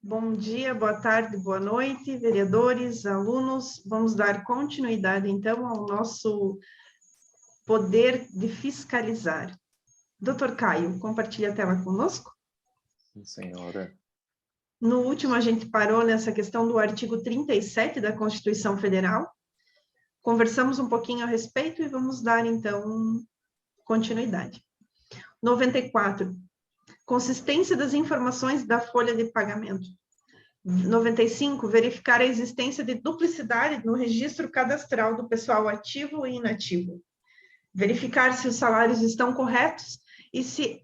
Bom dia, boa tarde, boa noite, vereadores, alunos. Vamos dar continuidade, então, ao nosso poder de fiscalizar. Doutor Caio, compartilha a tela conosco. Sim, senhora. No último, a gente parou nessa questão do artigo 37 da Constituição Federal. Conversamos um pouquinho a respeito e vamos dar, então, continuidade. 94. Consistência das informações da folha de pagamento. 95, verificar a existência de duplicidade no registro cadastral do pessoal ativo e inativo. Verificar se os salários estão corretos e se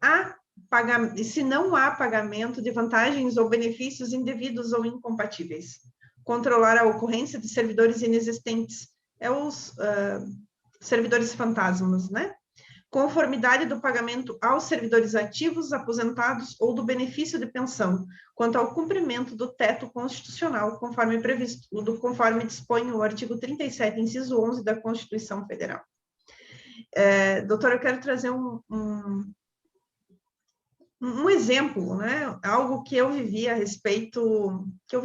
não há pagamento de vantagens ou benefícios indevidos ou incompatíveis. Controlar a ocorrência de servidores inexistentes. Os servidores fantasmas, né? Conformidade do pagamento aos servidores ativos, aposentados ou do benefício de pensão, quanto ao cumprimento do teto constitucional, conforme previsto, conforme dispõe o artigo 37, inciso 11 da Constituição Federal. Doutor, eu quero trazer um exemplo, né? Algo que eu vivi a respeito, que eu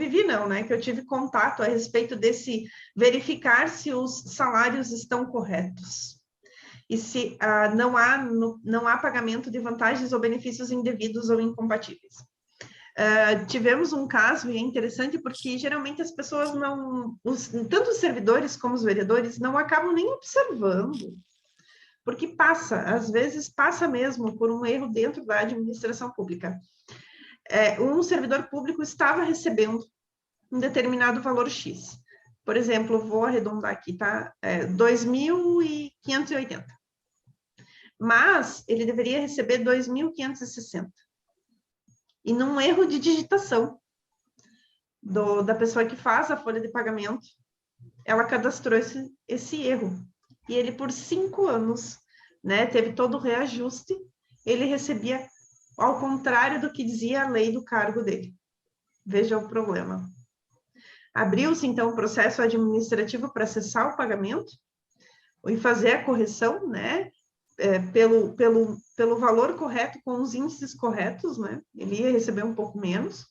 tive contato a respeito desse verificar se os salários estão corretos. E se não há pagamento de vantagens ou benefícios indevidos ou incompatíveis. Tivemos um caso, e é interessante porque geralmente as pessoas tanto os servidores como os vereadores, não acabam nem observando, porque às vezes passa mesmo por um erro dentro da administração pública. Um servidor público estava recebendo um determinado valor X. Por exemplo, vou arredondar aqui, tá? 2.580. Mas ele deveria receber 2.560. E num erro de digitação da pessoa que faz a folha de pagamento, ela cadastrou esse erro. E ele, por 5 anos, né, teve todo o reajuste, ele recebia ao contrário do que dizia a lei do cargo dele. Veja o problema. Abriu-se, então, o processo administrativo para cessar o pagamento e fazer a correção, né, pelo valor correto, com os índices corretos, né? Ele ia receber um pouco menos,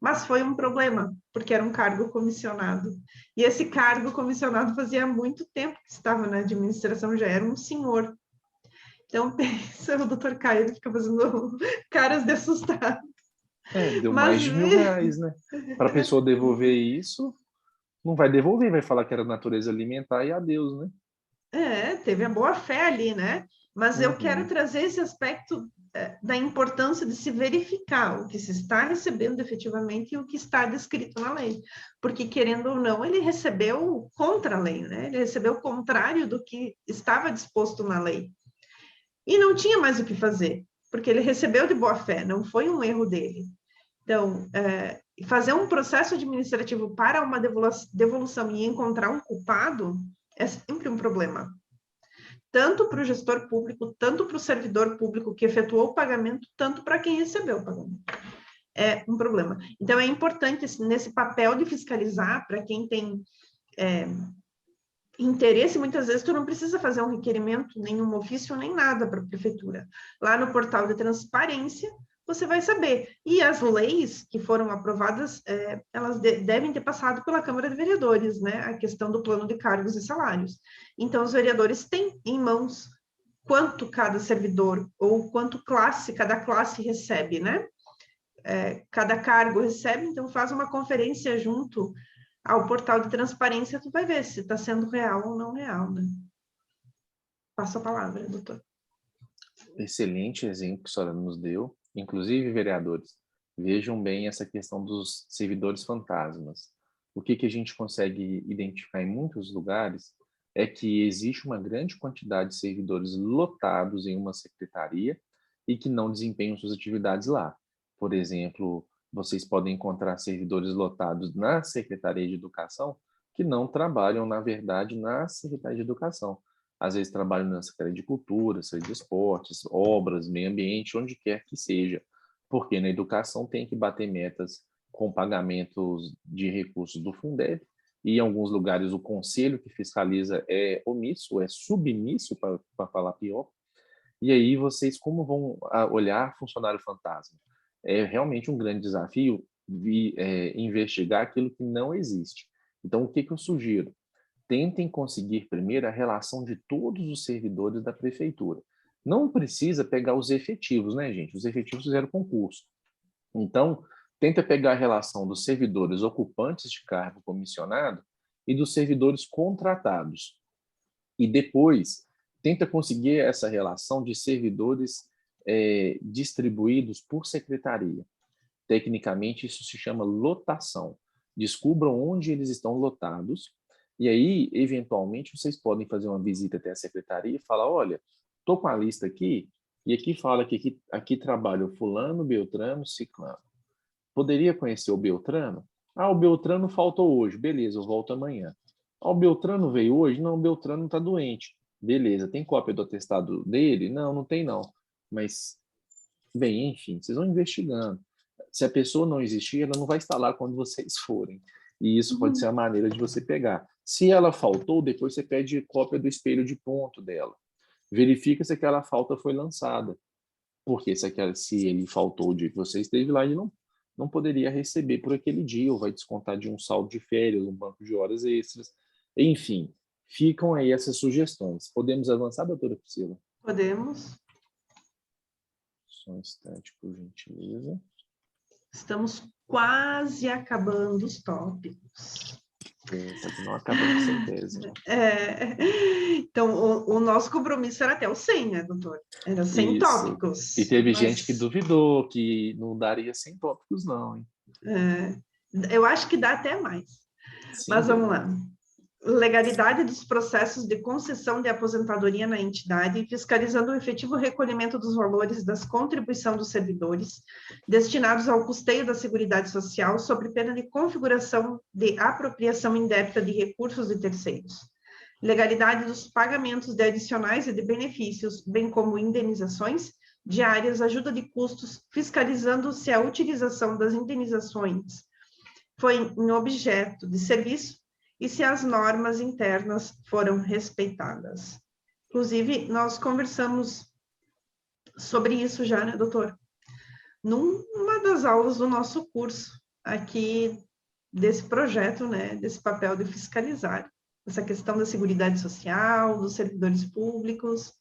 mas foi um problema, porque era um cargo comissionado. E esse cargo comissionado fazia muito tempo que estava na administração, já era um senhor. Então, pensa, o doutor Caio fica fazendo caras de assustado. Deu Mas mais de R$ 1.000, né? Para a pessoa devolver isso, não vai devolver, vai falar que era natureza alimentar e adeus, né? Teve a boa-fé ali, né? Mas eu quero Uhum. trazer esse aspecto da importância de se verificar o que se está recebendo efetivamente e o que está descrito na lei. Porque, querendo ou não, ele recebeu contra a lei, né? Ele recebeu o contrário do que estava disposto na lei. E não tinha mais o que fazer, porque ele recebeu de boa-fé, não foi um erro dele. Então, fazer um processo administrativo para uma devolução e encontrar um culpado é sempre um problema. Tanto para o gestor público, tanto para o servidor público que efetuou o pagamento, tanto para quem recebeu o pagamento. É um problema. Então, é importante, nesse papel de fiscalizar, para quem tem interesse, muitas vezes tu não precisa fazer um requerimento, nenhum ofício, nem nada para a prefeitura. Lá no portal de transparência, você vai saber. E as leis que foram aprovadas, elas devem ter passado pela Câmara de Vereadores, né? A questão do plano de cargos e salários. Então, os vereadores têm em mãos quanto cada servidor, ou quanto cada classe recebe, né? Cada cargo recebe, então faz uma conferência junto ao portal de transparência, tu vai ver se está sendo real ou não real, né? Passo a palavra, doutor. Excelente exemplo que a senhora nos deu. Inclusive, vereadores, vejam bem essa questão dos servidores fantasmas. O que a gente consegue identificar em muitos lugares é que existe uma grande quantidade de servidores lotados em uma secretaria e que não desempenham suas atividades lá. Por exemplo, vocês podem encontrar servidores lotados na Secretaria de Educação que não trabalham, na verdade, na Secretaria de Educação. Às vezes trabalham na Secretaria de Cultura, Secretaria de Esportes, obras, meio ambiente, onde quer que seja. Porque na educação tem que bater metas com pagamentos de recursos do Fundeb, e em alguns lugares o conselho que fiscaliza é omisso, é submisso, para falar pior. E aí vocês como vão olhar funcionário fantasma? É realmente um grande desafio. investigar aquilo que não existe. Então, o que eu sugiro? Tentem conseguir primeiro a relação de todos os servidores da prefeitura. Não precisa pegar os efetivos, né, gente? Os efetivos fizeram concurso. Então, tenta pegar a relação dos servidores ocupantes de cargo comissionado e dos servidores contratados. E depois, tenta conseguir essa relação de servidores distribuídos por secretaria. Tecnicamente, isso se chama lotação. Descubram onde eles estão lotados e aí, eventualmente, vocês podem fazer uma visita até a secretaria e falar, olha, estou com a lista aqui e aqui fala que aqui trabalha o fulano, Beltrano, Ciclano. Poderia conhecer o Beltrano? Ah, o Beltrano faltou hoje. Beleza, eu volto amanhã. Ah, o Beltrano veio hoje? Não, o Beltrano está doente. Beleza, tem cópia do atestado dele? Não, não tem não. Mas, bem, enfim, vocês vão investigando. Se a pessoa não existir, ela não vai estar lá quando vocês forem. E isso pode ser a maneira de você pegar. Se ela faltou, depois você pede cópia do espelho de ponto dela. Verifica se aquela falta foi lançada. Porque se ele faltou o dia que você esteve lá, ele não poderia receber por aquele dia, ou vai descontar de um saldo de férias, um banco de horas extras. Enfim, ficam aí essas sugestões. Podemos avançar, doutora Priscila? Podemos. Só um instante, por gentileza. Estamos quase acabando os tópicos. Só que não acabamos sem tese. Então, o nosso compromisso era até o 100, né, doutor? Era 100 Isso. tópicos. E teve gente que duvidou, que não daria 100 tópicos, não, hein? Eu acho que dá até mais. Sim, Mas vamos lá. Legalidade dos processos de concessão de aposentadoria na entidade, fiscalizando o efetivo recolhimento dos valores das contribuições dos servidores destinados ao custeio da Seguridade Social, sob pena de configuração de apropriação indébita de recursos de terceiros. Legalidade dos pagamentos de adicionais e de benefícios, bem como indenizações diárias, ajuda de custos, fiscalizando se a utilização das indenizações foi em objeto de serviço e se as normas internas foram respeitadas. Inclusive, nós conversamos sobre isso já, né, doutor? Numa das aulas do nosso curso, aqui desse projeto, né, desse papel de fiscalizar, essa questão da Seguridade Social, dos servidores públicos.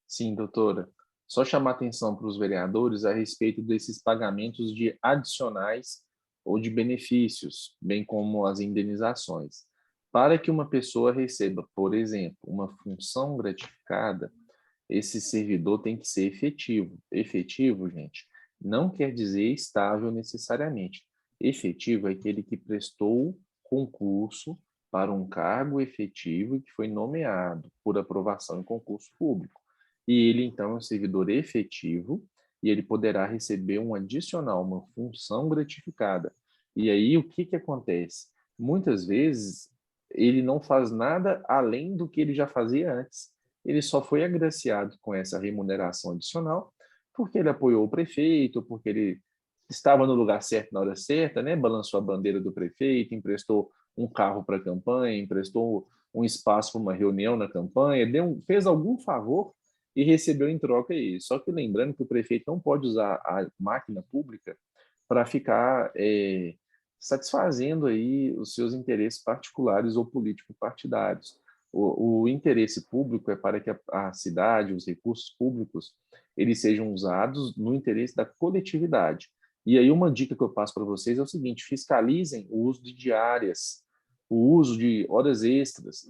Sim, doutora. Só chamar atenção para os vereadores a respeito desses pagamentos de adicionais ou de benefícios, bem como as indenizações. Para que uma pessoa receba, por exemplo, uma função gratificada, esse servidor tem que ser efetivo. Efetivo, gente, não quer dizer estável necessariamente. Efetivo é aquele que prestou concurso para um cargo efetivo e que foi nomeado por aprovação em concurso público. E ele, então, é um servidor efetivo e ele poderá receber um adicional, uma função gratificada. E aí, o que acontece? Muitas vezes, ele não faz nada além do que ele já fazia antes. Ele só foi agraciado com essa remuneração adicional porque ele apoiou o prefeito, porque ele estava no lugar certo na hora certa, né? Balançou a bandeira do prefeito, emprestou um carro para a campanha, emprestou um espaço para uma reunião na campanha, fez algum favor e recebeu em troca isso. Só que lembrando que o prefeito não pode usar a máquina pública para ficar satisfazendo aí os seus interesses particulares ou político-partidários. O interesse público é para que a cidade, os recursos públicos, eles sejam usados no interesse da coletividade. E aí uma dica que eu passo para vocês é o seguinte: fiscalizem o uso de diárias, o uso de horas extras.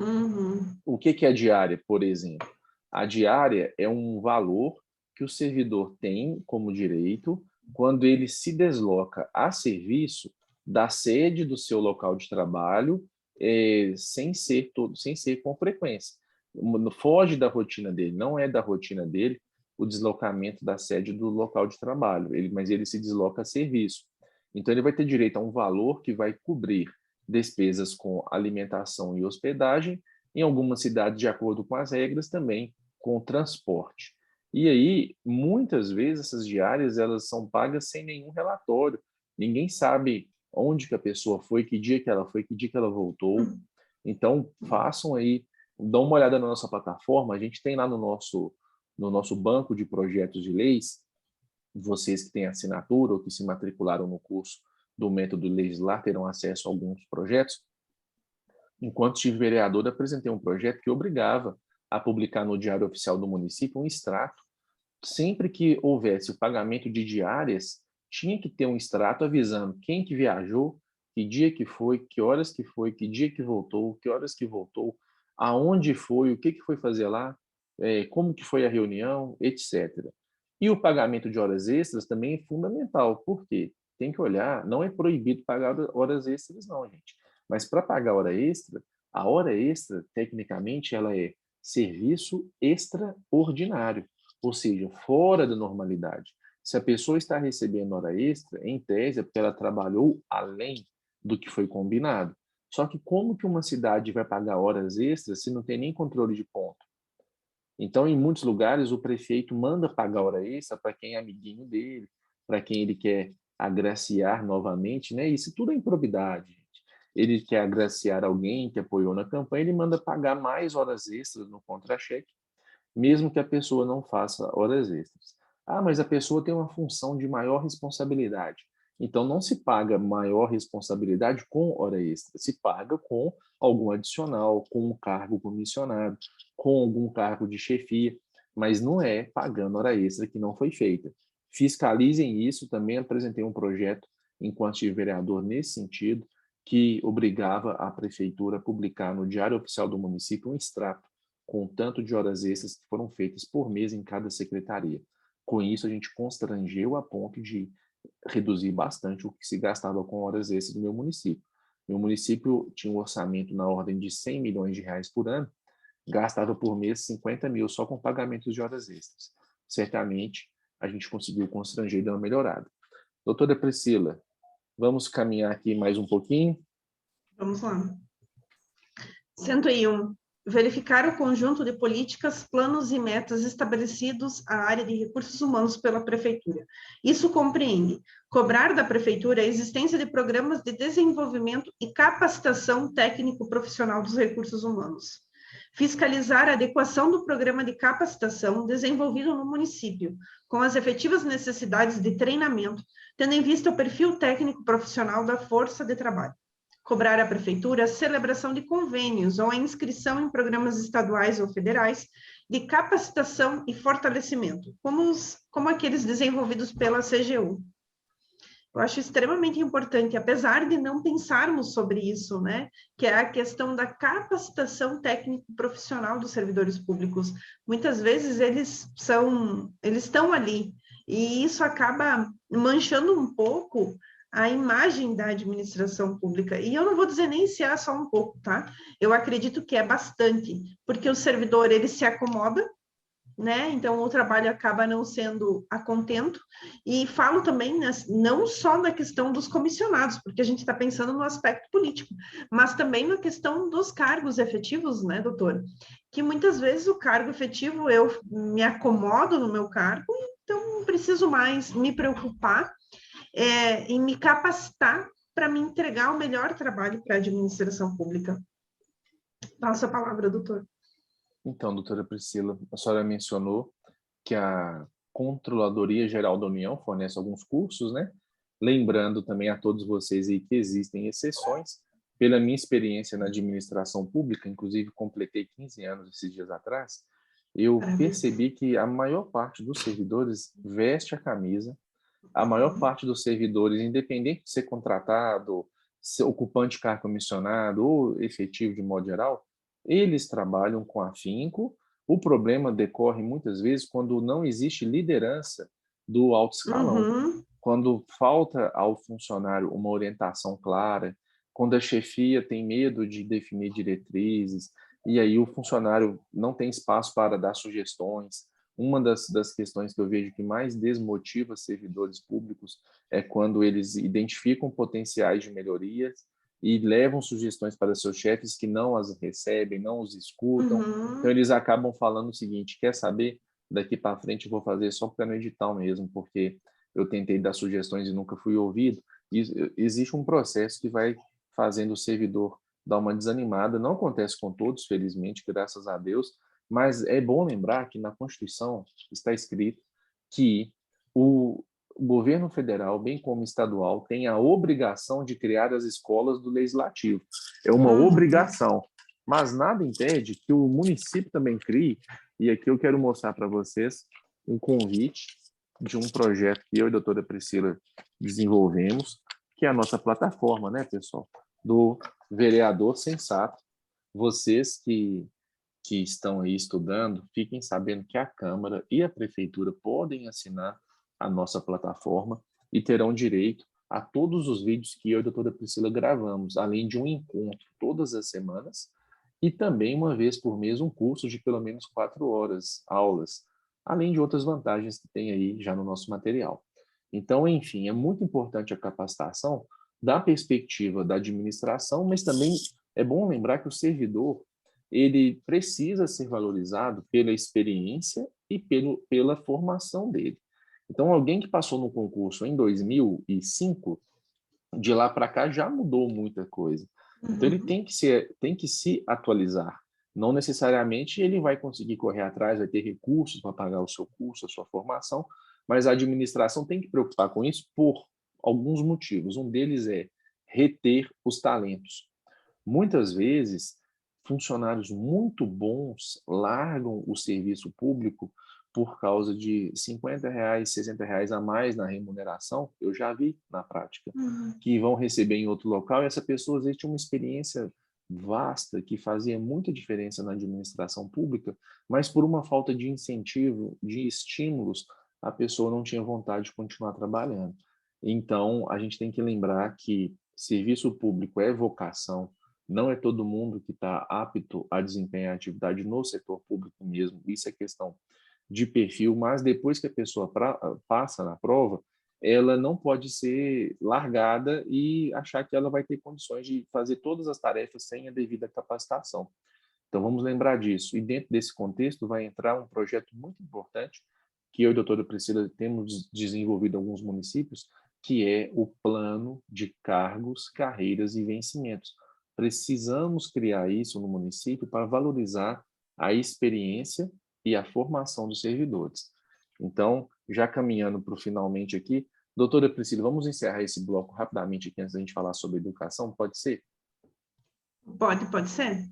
O que é diária, por exemplo? A diária é um valor que o servidor tem como direito quando ele se desloca a serviço da sede do seu local de trabalho, sem ser com frequência. Foge da rotina dele, não é da rotina dele o deslocamento da sede do local de trabalho, mas ele se desloca a serviço. Então, ele vai ter direito a um valor que vai cobrir despesas com alimentação e hospedagem, em algumas cidades, de acordo com as regras, também com transporte. E aí, muitas vezes, essas diárias elas são pagas sem nenhum relatório. Ninguém sabe onde que a pessoa foi, que dia que ela foi, que dia que ela voltou. Então, façam aí, dão uma olhada na nossa plataforma. A gente tem lá no nosso banco de projetos de leis vocês que têm assinatura ou que se matricularam no curso do Método Legislar terão acesso a alguns projetos. Enquanto estive vereador, apresentei um projeto que obrigava a publicar no Diário Oficial do município um extrato. Sempre que houvesse o pagamento de diárias, tinha que ter um extrato avisando quem que viajou, que dia que foi, que horas que foi, que dia que voltou, que horas que voltou, aonde foi, o que que foi fazer lá, como que foi a reunião, etc. E o pagamento de horas extras também é fundamental, porque tem que olhar, não é proibido pagar horas extras não, gente. Mas para pagar hora extra, a hora extra, tecnicamente, ela é serviço extraordinário, ou seja, fora da normalidade. Se a pessoa está recebendo hora extra, em tese, é porque ela trabalhou além do que foi combinado. Só que como que uma cidade vai pagar horas extras se não tem nem controle de ponto? Então, em muitos lugares, o prefeito manda pagar hora extra para quem é amiguinho dele, para quem ele quer agraciar novamente, né? Isso tudo é improbidade, gente. Ele quer agraciar alguém que apoiou na campanha, ele manda pagar mais horas extras no contra-cheque, mesmo que a pessoa não faça horas extras. Ah, mas a pessoa tem uma função de maior responsabilidade. Então, não se paga maior responsabilidade com hora extra, se paga com algum adicional, com um cargo comissionado, com algum cargo de chefia, mas não é pagando hora extra que não foi feita. Fiscalizem isso, também apresentei um projeto, enquanto estive vereador, nesse sentido, que obrigava a prefeitura a publicar no Diário Oficial do município um extrato com o tanto de horas extras que foram feitas por mês em cada secretaria. Com isso, a gente constrangeu a ponto de reduzir bastante o que se gastava com horas extras no meu município. Meu município tinha um orçamento na ordem de 100 milhões de reais por ano, gastava por mês 50 mil só com pagamentos de horas extras. Certamente, a gente conseguiu constranger e dar uma melhorada. Doutora Priscila, vamos caminhar aqui mais um pouquinho? Vamos lá. 101. Verificar o conjunto de políticas, planos e metas estabelecidos à área de recursos humanos pela Prefeitura. Isso compreende cobrar da Prefeitura a existência de programas de desenvolvimento e capacitação técnico-profissional dos recursos humanos. Fiscalizar a adequação do programa de capacitação desenvolvido no município, com as efetivas necessidades de treinamento, tendo em vista o perfil técnico-profissional da força de trabalho. Cobrar à Prefeitura a celebração de convênios ou a inscrição em programas estaduais ou federais de capacitação e fortalecimento, como aqueles desenvolvidos pela CGU. Eu acho extremamente importante, apesar de não pensarmos sobre isso, né, que é a questão da capacitação técnico-profissional dos servidores públicos. Muitas vezes eles estão ali, e isso acaba manchando um pouco a imagem da administração pública. E eu não vou dizer nem se é só um pouco, tá? Eu acredito que é bastante, porque o servidor, ele se acomoda, né? Então, o trabalho acaba não sendo a contento. E falo também, né, não só na questão dos comissionados, porque a gente está pensando no aspecto político, mas também na questão dos cargos efetivos, né, doutor? Que muitas vezes o cargo efetivo, eu me acomodo no meu cargo, então não preciso mais me preocupar em me capacitar para me entregar o melhor trabalho para a administração pública. Passo a palavra, doutor. Então, doutora Priscila, a senhora mencionou que a Controladoria Geral da União fornece alguns cursos, né? Lembrando também a todos vocês aí que existem exceções. Pela minha experiência na administração pública, inclusive completei 15 anos esses dias atrás, eu percebi que a maior parte dos servidores veste a camisa, a maior parte dos servidores, independente de ser contratado, ser ocupante de cargo comissionado ou efetivo de modo geral, eles trabalham com afinco. O problema decorre muitas vezes quando não existe liderança do alto escalão, quando falta ao funcionário uma orientação clara, quando a chefia tem medo de definir diretrizes, e aí o funcionário não tem espaço para dar sugestões. Uma das questões que eu vejo que mais desmotiva servidores públicos é quando eles identificam potenciais de melhorias e levam sugestões para seus chefes que não as recebem, não os escutam. Então, eles acabam falando o seguinte: quer saber? Daqui para frente eu vou fazer só para no edital mesmo, porque eu tentei dar sugestões e nunca fui ouvido. E existe um processo que vai fazendo o servidor dar uma desanimada. Não acontece com todos, felizmente, graças a Deus, mas é bom lembrar que na Constituição está escrito que o governo federal, bem como estadual, tem a obrigação de criar as escolas do legislativo. É uma obrigação, mas nada impede que o município também crie, e aqui eu quero mostrar para vocês um convite de um projeto que eu e a doutora Priscila desenvolvemos, que é a nossa plataforma, né, pessoal? Do vereador sensato. Vocês que estão aí estudando, fiquem sabendo que a Câmara e a Prefeitura podem assinar a nossa plataforma e terão direito a todos os vídeos que eu e a doutora Priscila gravamos, além de um encontro todas as semanas e também uma vez por mês um curso de pelo menos 4 horas, aulas, além de outras vantagens que tem aí já no nosso material. Então, enfim, é muito importante a capacitação da perspectiva da administração, mas também é bom lembrar que o servidor ele precisa ser valorizado pela experiência e pela formação dele. Então, alguém que passou no concurso em 2005, de lá para cá já mudou muita coisa. Então, ele tem que se atualizar. Não necessariamente ele vai conseguir correr atrás, vai ter recursos para pagar o seu curso, a sua formação, mas a administração tem que preocupar com isso por alguns motivos. Um deles é reter os talentos. Muitas vezes, funcionários muito bons largam o serviço público por causa de R$ 50, R$ 60 a mais na remuneração, eu já vi na prática, que vão receber em outro local, e essa pessoa às vezes tinha uma experiência vasta que fazia muita diferença na administração pública, mas por uma falta de incentivo, de estímulos, a pessoa não tinha vontade de continuar trabalhando. Então, a gente tem que lembrar que serviço público é vocação, não é todo mundo que está apto a desempenhar atividade no setor público mesmo, isso é questão de perfil, mas depois que a pessoa passa na prova, ela não pode ser largada e achar que ela vai ter condições de fazer todas as tarefas sem a devida capacitação. Então, vamos lembrar disso. E dentro desse contexto vai entrar um projeto muito importante que eu e a doutora Priscila temos desenvolvido em alguns municípios, que é o plano de cargos, carreiras e vencimentos. Precisamos criar isso no município para valorizar a experiência e a formação dos servidores. Então, já caminhando para o finalmente aqui, doutora Priscila, vamos encerrar esse bloco rapidamente aqui antes da gente falar sobre educação, pode ser? Pode ser.